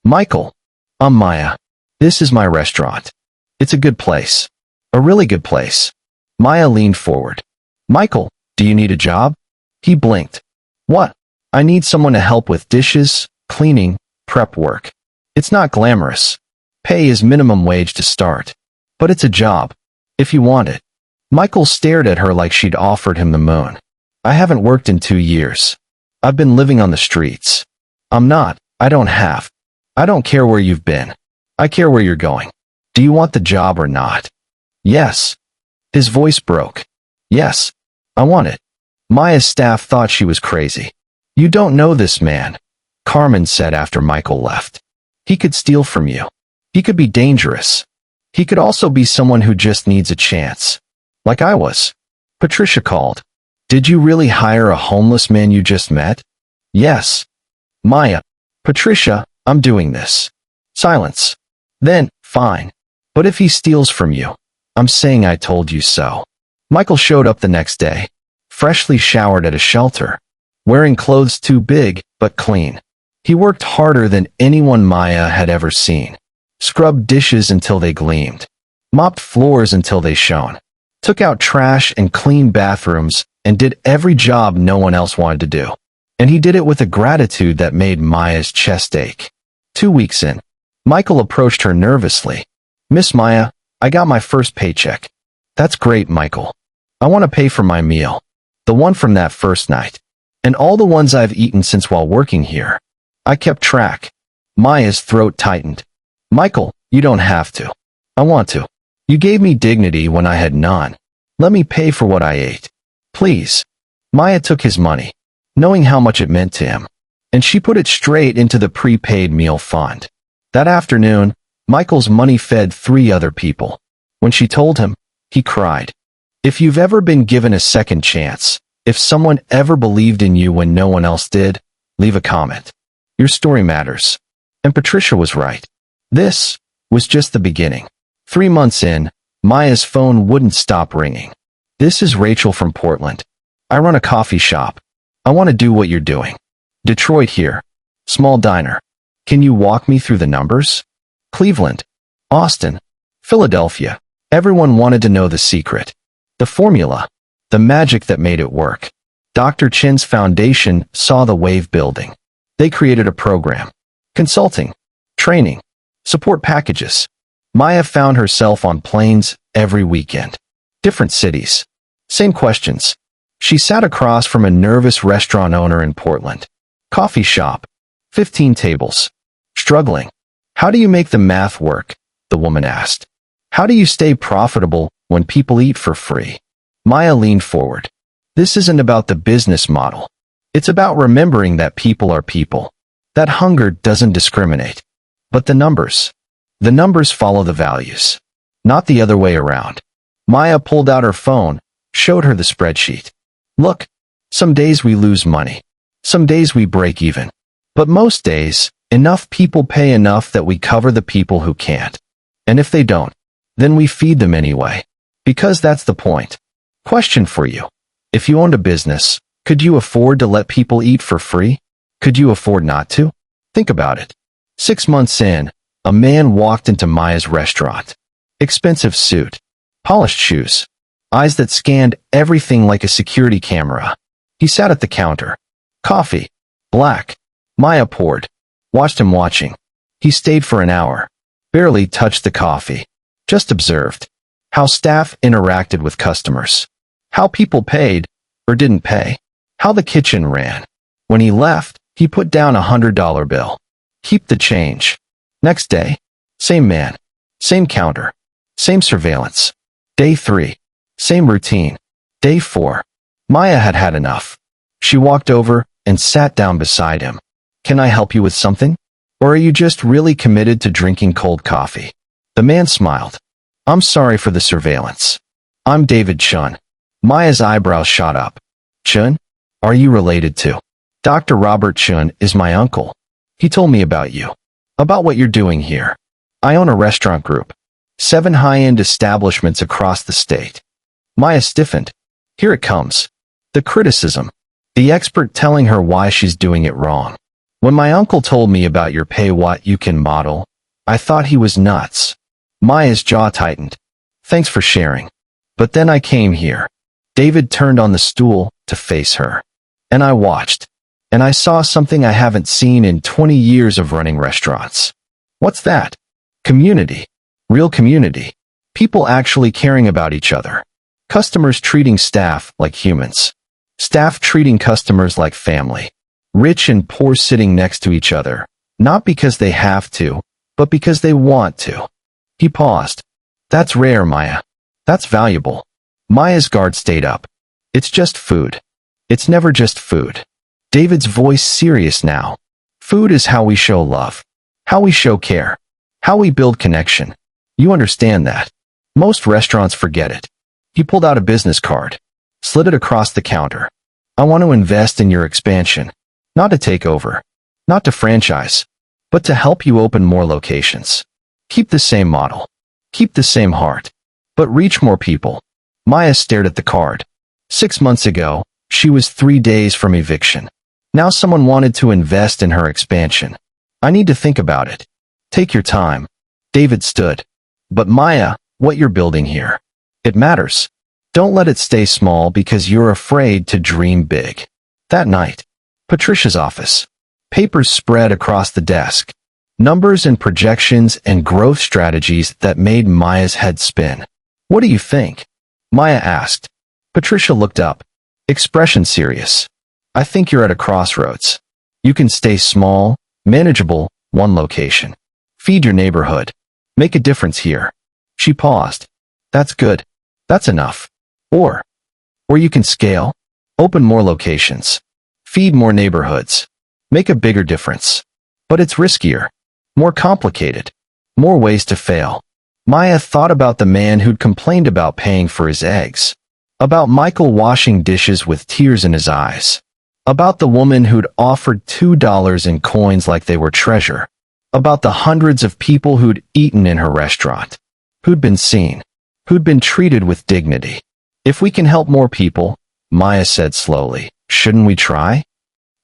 [SPEAKER 1] Michael. I'm Maya. This is my restaurant. It's a good place. A really good place. Maya leaned forward. Michael, do you need a job? He blinked. What? I need someone to help with dishes, cleaning, prep work. It's not glamorous. Pay is minimum wage to start. But it's a job. If you want it. Michael stared at her like she'd offered him the moon. I haven't worked in 2 years. I've been living on the streets. I don't have. I don't care where you've been. I care where you're going. Do you want the job or not? Yes. His voice broke. Yes. I want it. Maya's staff thought she was crazy. You don't know this man, Carmen said after Michael left. He could steal from you. He could be dangerous. He could also be someone who just needs a chance. Like I was. Patricia called. Did you really hire a homeless man you just met? Yes. Maya. Patricia, I'm doing this. Silence. Then, fine. But if he steals from you, I'm saying I told you so. Michael showed up the next day, freshly showered at a shelter, wearing clothes too big, but clean. He worked harder than anyone Maya had ever seen. Scrubbed dishes until they gleamed. Mopped floors until they shone. Took out trash and cleaned bathrooms and did every job no one else wanted to do. And he did it with a gratitude that made Maya's chest ache. 2 weeks in, Michael approached her nervously. Miss Maya, I got my first paycheck. That's great, Michael. I want to pay for my meal. The one from that first night. And all the ones I've eaten since while working here. I kept track. Maya's throat tightened. Michael, you don't have to. I want to. You gave me dignity when I had none. Let me pay for what I ate. Please. Maya took his money, knowing how much it meant to him, and she put it straight into the prepaid meal fund. That afternoon, Michael's money fed 3 other people. When she told him, he cried. If you've ever been given a second chance, if someone ever believed in you when no one else did, leave a comment. Your story matters. And Patricia was right. This was just the beginning. 3 months in, Maya's phone wouldn't stop ringing. This is Rachel from Portland. I run a coffee shop. I want to do what you're doing. Detroit here. Small diner. Can you walk me through the numbers? Cleveland. Austin. Philadelphia. Everyone wanted to know the secret. The formula. The magic that made it work. Dr. Chin's foundation saw the wave building. They created a program. Consulting. Training. Support packages. Maya found herself on planes every weekend. Different cities. Same questions. She sat across from a nervous restaurant owner in Portland. Coffee shop. 15 tables. Struggling. How do you make the math work? The woman asked. How do you stay profitable when people eat for free? Maya leaned forward. This isn't about the business model. It's about remembering that people are people. That hunger doesn't discriminate. But the numbers. The numbers follow the values. Not the other way around. Maya pulled out her phone, showed her the spreadsheet. Look, some days we lose money. Some days we break even. But most days, enough people pay enough that we cover the people who can't. And if they don't, then we feed them anyway. Because that's the point. Question for you. If you owned a business, could you afford to let people eat for free? Could you afford not to? Think about it. 6 months in, a man walked into Maya's restaurant. Expensive suit. Polished shoes. Eyes that scanned everything like a security camera. He sat at the counter. Coffee. Black. Maya poured. Watched him watching. He stayed for an hour. Barely touched the coffee. Just observed. How staff interacted with customers. How people paid, or didn't pay. How the kitchen ran. When he left, he put down $100 bill. Keep the change. Next day. Same man. Same counter. Same surveillance. Day 3. Same routine. Day 4. Maya had had enough. She walked over and sat down beside him. Can I help you with something? Or are you just really committed to drinking cold coffee? The man smiled. I'm sorry for the surveillance. I'm David Chun. Maya's eyebrows shot up. Chun? Are you related to? Dr. Robert Chun is my uncle. He told me about you. About what you're doing here. I own a restaurant group. 7 high-end establishments across the state. Maya stiffened. Here it comes. The criticism. The expert telling her why she's doing it wrong. When my uncle told me about your pay what you can model, I thought he was nuts. Maya's jaw tightened. Thanks for sharing. But then I came here. David turned on the stool to face her. And I watched. And I saw something I haven't seen in 20 years of running restaurants. What's that? Community. Real community. People actually caring about each other. Customers treating staff like humans. Staff treating customers like family. Rich and poor sitting next to each other, not because they have to, but because they want to. He paused. That's rare, Maya. That's valuable. Maya's guard stayed up. It's just food. It's never just food. David's voice serious now. Food is how we show love. How we show care. How we build connection. You understand that. Most restaurants forget it. He pulled out a business card. Slid it across the counter. I want to invest in your expansion. Not to take over. Not to franchise. But to help you open more locations. Keep the same model. Keep the same heart. But reach more people. Maya stared at the card. 6 months ago, she was 3 days from eviction. Now someone wanted to invest in her expansion. I need to think about it. Take your time. David stood. But Maya, what you're building here. It matters. Don't let it stay small because you're afraid to dream big. That night, Patricia's office. Papers spread across the desk. Numbers and projections and growth strategies that made Maya's head spin. What do you think? Maya asked. Patricia looked up. Expression serious. I think you're at a crossroads. You can stay small, manageable, one location. Feed your neighborhood. Make a difference here. She paused. That's good. That's enough. Or you can scale. Open more locations. Feed more neighborhoods. Make a bigger difference. But it's riskier. More complicated. More ways to fail. Maya thought about the man who'd complained about paying for his eggs. About Michael washing dishes with tears in his eyes. About the woman who'd offered $2 in coins like they were treasure. About the hundreds of people who'd eaten in her restaurant. Who'd been seen. Who'd been treated with dignity. If we can help more people, Maya said slowly, shouldn't we try?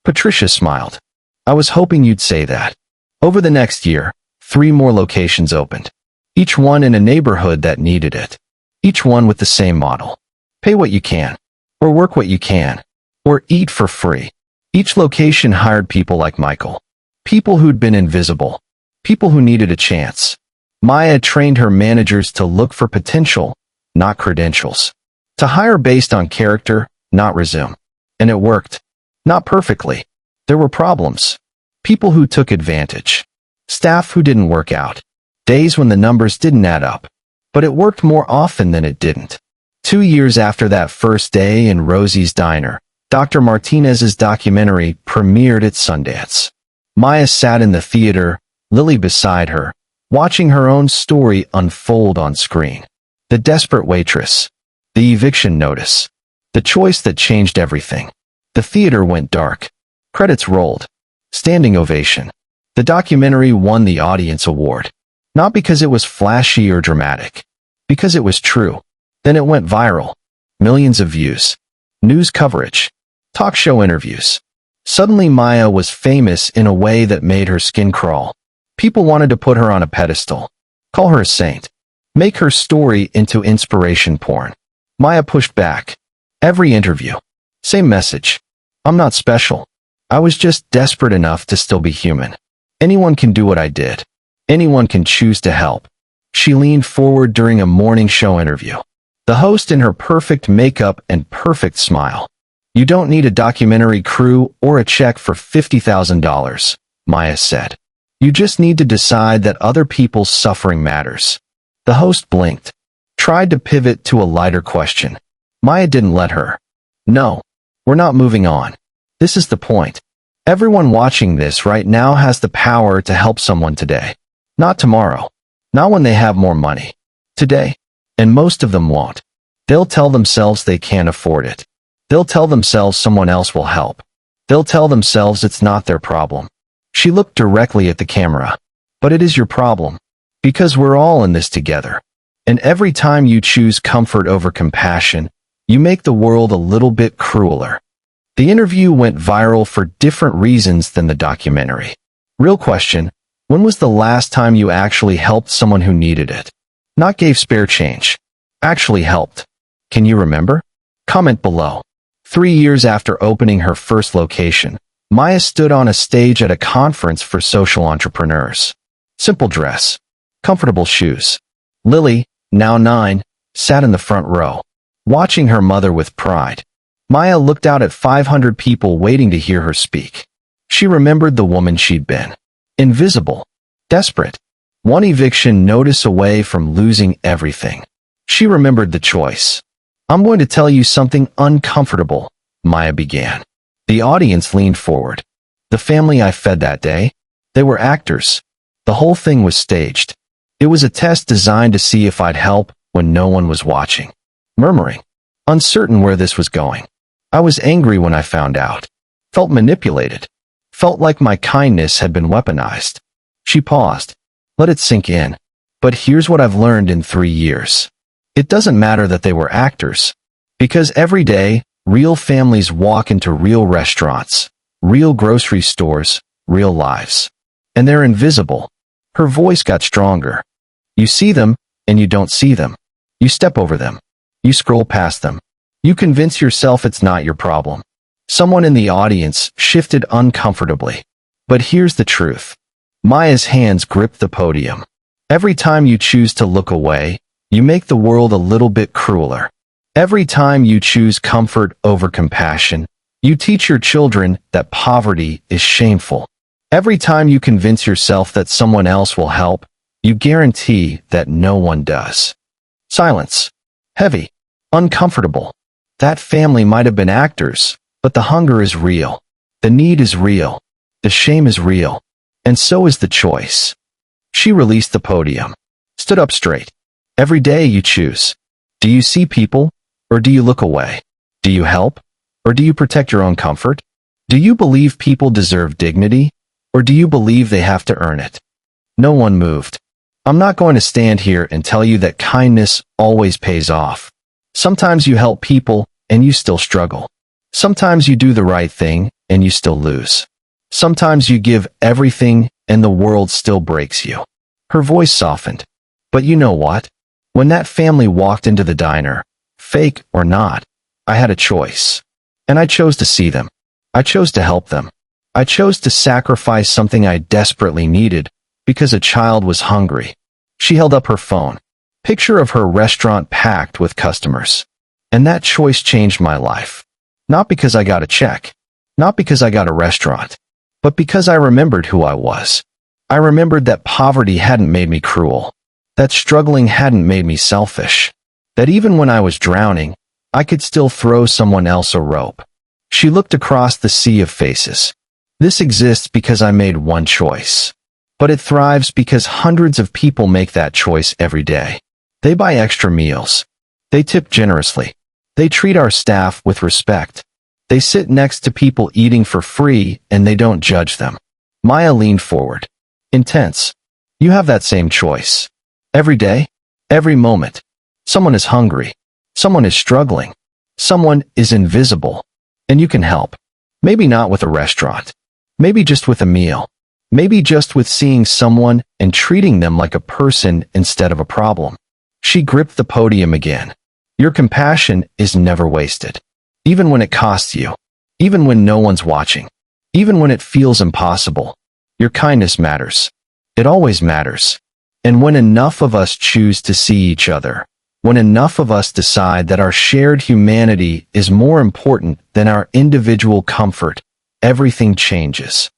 [SPEAKER 1] Patricia smiled. I was hoping you'd say that. Over the next year, 3 more locations opened. Each one in a neighborhood that needed it. Each one with the same model. Pay what you can. Or work what you can. Or eat for free. Each location hired people like Michael. People who'd been invisible. People who needed a chance. Maya trained her managers to look for potential, not credentials. To hire based on character, not resume. And it worked. Not perfectly. There were problems. People who took advantage. Staff who didn't work out. Days when the numbers didn't add up. But it worked more often than it didn't. 2 years after that first day in Rosie's diner, Dr. Martinez's documentary premiered at Sundance. Maya sat in the theater, Lily beside her, watching her own story unfold on screen. The desperate waitress. The eviction notice. The choice that changed everything. The theater went dark. Credits rolled. Standing ovation. The documentary won the audience award. Not because it was flashy or dramatic. Because it was true. Then it went viral. Millions of views. News coverage. Talk show interviews. Suddenly Maya was famous in a way that made her skin crawl. People wanted to put her on a pedestal. Call her a saint. Make her story into inspiration porn. Maya pushed back. Every interview. Same message. I'm not special. I was just desperate enough to still be human. Anyone can do what I did. Anyone can choose to help. She leaned forward during a morning show interview. The host in her perfect makeup and perfect smile. You don't need a documentary crew or a check for $50,000, Maya said. You just need to decide that other people's suffering matters. The host blinked. Tried to pivot to a lighter question. Maya didn't let her. No. We're not moving on. This is the point. Everyone watching this right now has the power to help someone today. Not tomorrow. Not when they have more money. Today. And most of them won't. They'll tell themselves they can't afford it. They'll tell themselves someone else will help. They'll tell themselves it's not their problem. She looked directly at the camera. But it is your problem. Because we're all in this together. And every time you choose comfort over compassion, you make the world a little bit crueler. The interview went viral for different reasons than the documentary. Real question, when was the last time you actually helped someone who needed it? Not gave spare change. Actually helped. Can you remember? Comment below. 3 years after opening her first location, Maya stood on a stage at a conference for social entrepreneurs. Simple dress. Comfortable shoes. Lily, now 9, sat in the front row, watching her mother with pride. Maya looked out at 500 people waiting to hear her speak. She remembered the woman she'd been. Invisible. Desperate. One eviction notice away from losing everything. She remembered the choice. I'm going to tell you something uncomfortable, Maya began. The audience leaned forward. The family I fed that day? They were actors. The whole thing was staged. It was a test designed to see if I'd help when no one was watching. Murmuring. Uncertain where this was going. I was angry when I found out. Felt manipulated. Felt like my kindness had been weaponized. She paused. Let it sink in. But here's what I've learned in 3 years. It doesn't matter that they were actors. Because every day, real families walk into real restaurants, real grocery stores, real lives. And they're invisible. Her voice got stronger. You see them, and you don't see them. You step over them. You scroll past them. You convince yourself it's not your problem. Someone in the audience shifted uncomfortably. But here's the truth. Maya's hands gripped the podium. Every time you choose to look away, you make the world a little bit crueler. Every time you choose comfort over compassion, you teach your children that poverty is shameful. Every time you convince yourself that someone else will help, you guarantee that no one does. Silence. Heavy. Uncomfortable. That family might have been actors, but the hunger is real. The need is real. The shame is real. And so is the choice. She released the podium. Stood up straight. Every day you choose. Do you see people, or do you look away? Do you help, or do you protect your own comfort? Do you believe people deserve dignity, or do you believe they have to earn it? No one moved. I'm not going to stand here and tell you that kindness always pays off. Sometimes you help people, and you still struggle. Sometimes you do the right thing, and you still lose. Sometimes you give everything, and the world still breaks you. Her voice softened. But you know what? When that family walked into the diner, fake or not, I had a choice. And I chose to see them. I chose to help them. I chose to sacrifice something I desperately needed because a child was hungry. She held up her phone. Picture of her restaurant packed with customers. And that choice changed my life. Not because I got a check. Not because I got a restaurant. But because I remembered who I was. I remembered that poverty hadn't made me cruel. That struggling hadn't made me selfish. That even when I was drowning, I could still throw someone else a rope. She looked across the sea of faces. This exists because I made one choice. But it thrives because hundreds of people make that choice every day. They buy extra meals. They tip generously. They treat our staff with respect. They sit next to people eating for free and they don't judge them. Maya leaned forward. Intense. You have that same choice. Every day, every moment. Someone is hungry. Someone is struggling. Someone is invisible. And you can help. Maybe not with a restaurant. Maybe just with a meal. Maybe just with seeing someone and treating them like a person instead of a problem. She gripped the podium again. Your compassion is never wasted. Even when it costs you. Even when no one's watching. Even when it feels impossible. Your kindness matters. It always matters. And when enough of us choose to see each other, when enough of us decide that our shared humanity is more important than our individual comfort, everything changes.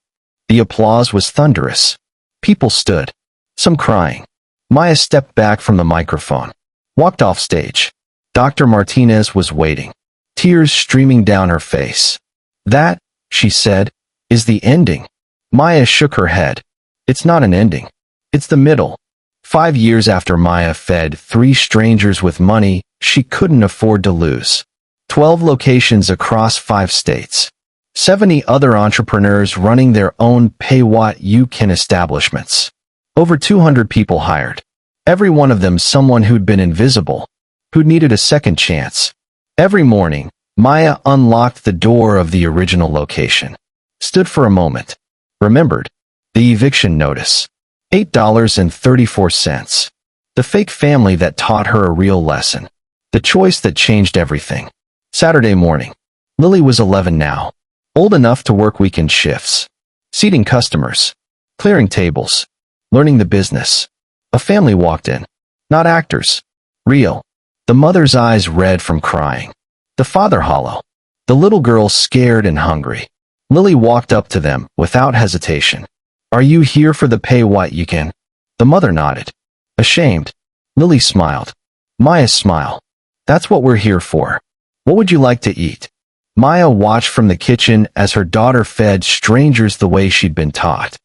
[SPEAKER 1] The applause was thunderous. People stood. Some crying. Maya stepped back from the microphone. Walked off stage. Dr. Martinez was waiting. Tears streaming down her face. That, she said, is the ending. Maya shook her head. It's not an ending. It's the middle. 5 years after Maya fed 3 strangers with money she couldn't afford to lose. 12 locations across 5 states. 70 other entrepreneurs running their own pay-what-you-can establishments. Over 200 people hired. Every one of them someone who'd been invisible, who'd needed a second chance. Every morning, Maya unlocked the door of the original location. Stood for a moment. Remembered. The eviction notice. $8.34. The fake family that taught her a real lesson. The choice that changed everything. Saturday morning. Lily was 11 now. Old enough to work weekend shifts. Seating customers. Clearing tables. Learning the business. A family walked in. Not actors. Real. The mother's eyes red from crying. The father hollow. The little girl scared and hungry. Lily walked up to them without hesitation. Are you here for the pay-what-you-can? The mother nodded. Ashamed. Lily smiled. Maya smiled. That's what we're here for. What would you like to eat? Maya watched from the kitchen as her daughter fed strangers the way she'd been taught.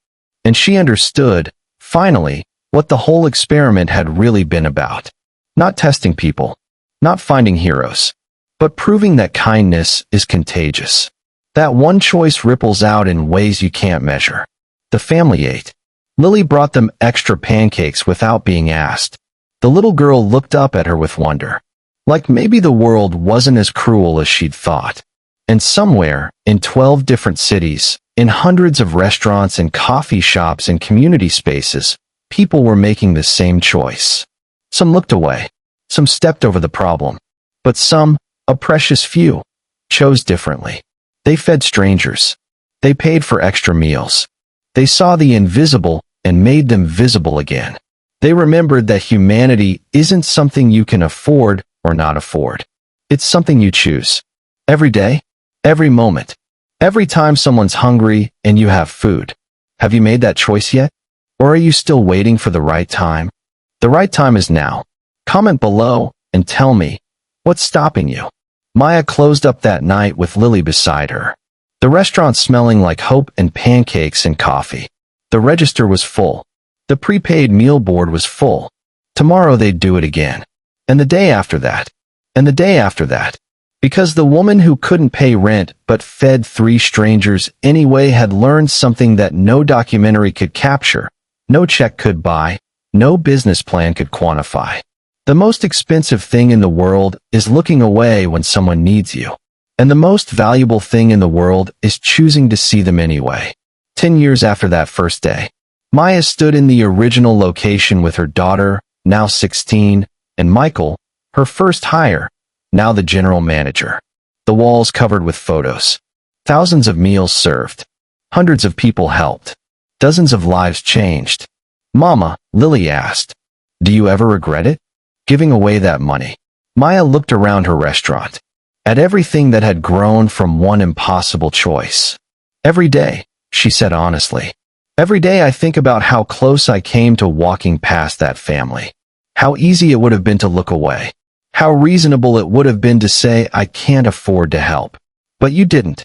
[SPEAKER 1] And she understood, finally, what the whole experiment had really been about. Not testing people. Not finding heroes. But proving that kindness is contagious. That one choice ripples out in ways you can't measure. The family ate. Lily brought them extra pancakes without being asked. The little girl looked up at her with wonder. Like maybe the world wasn't as cruel as she'd thought. And somewhere, in 12 different cities, in hundreds of restaurants and coffee shops and community spaces, people were making the same choice. Some looked away. Some stepped over the problem. But some, a precious few, chose differently. They fed strangers. They paid for extra meals. They saw the invisible and made them visible again. They remembered that humanity isn't something you can afford or not afford. It's something you choose. Every day, every moment, every time someone's hungry and you have food. Have you made that choice yet? Or are you still waiting for the right time? The right time is now. Comment below and tell me, what's stopping you? Maya closed up that night with Lily beside her. The restaurant smelling like hope and pancakes and coffee. The register was full. The prepaid meal board was full. Tomorrow they'd do it again. And the day after that. And the day after that. Because the woman who couldn't pay rent but fed 3 strangers anyway had learned something that no documentary could capture, no check could buy, no business plan could quantify. The most expensive thing in the world is looking away when someone needs you. And the most valuable thing in the world is choosing to see them anyway. 10 years after that first day, Maya stood in the original location with her daughter, now 16, and Michael, her first hire, now the general manager. The walls covered with photos. Thousands of meals served. Hundreds of people helped. Dozens of lives changed. Mama, Lily asked, do you ever regret it? Giving away that money. Maya looked around her restaurant. At everything that had grown from one impossible choice. Every day, she said honestly. Every day I think about how close I came to walking past that family. How easy it would have been to look away. How reasonable it would have been to say I can't afford to help. But you didn't.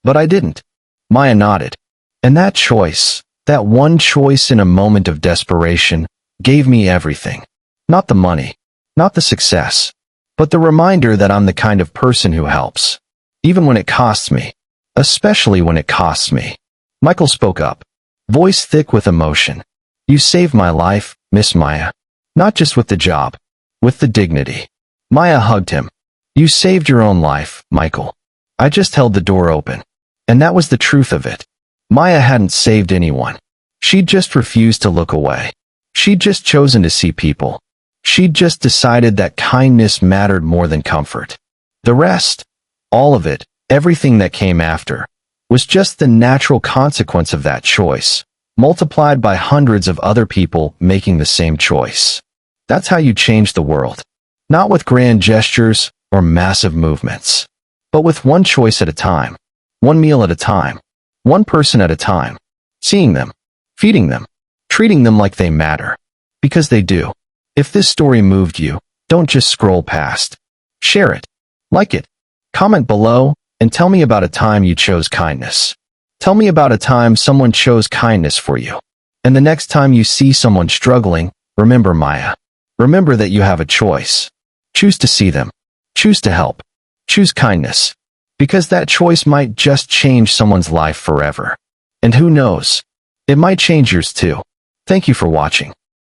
[SPEAKER 1] But I didn't. Maya nodded. And that choice, that one choice in a moment of desperation, gave me everything. Not the money. Not the success. But the reminder that I'm the kind of person who helps. Even when it costs me. Especially when it costs me. Michael spoke up. Voice thick with emotion. You saved my life, Miss Maya. Not just with the job. With the dignity. Maya hugged him. You saved your own life, Michael. I just held the door open. And that was the truth of it. Maya hadn't saved anyone. She'd just refused to look away. She'd just chosen to see people. She'd just decided that kindness mattered more than comfort. The rest, all of it, everything that came after, was just the natural consequence of that choice, multiplied by hundreds of other people making the same choice. That's how you change the world. Not with grand gestures or massive movements, but with one choice at a time, one meal at a time, one person at a time, seeing them, feeding them, treating them like they matter. Because they do. If this story moved you, don't just scroll past. Share it. Like it. Comment below, and tell me about a time you chose kindness. Tell me about a time someone chose kindness for you. And the next time you see someone struggling, remember Maya. Remember that you have a choice. Choose to see them. Choose to help. Choose kindness. Because that choice might just change someone's life forever. And who knows? It might change yours too. Thank you for watching.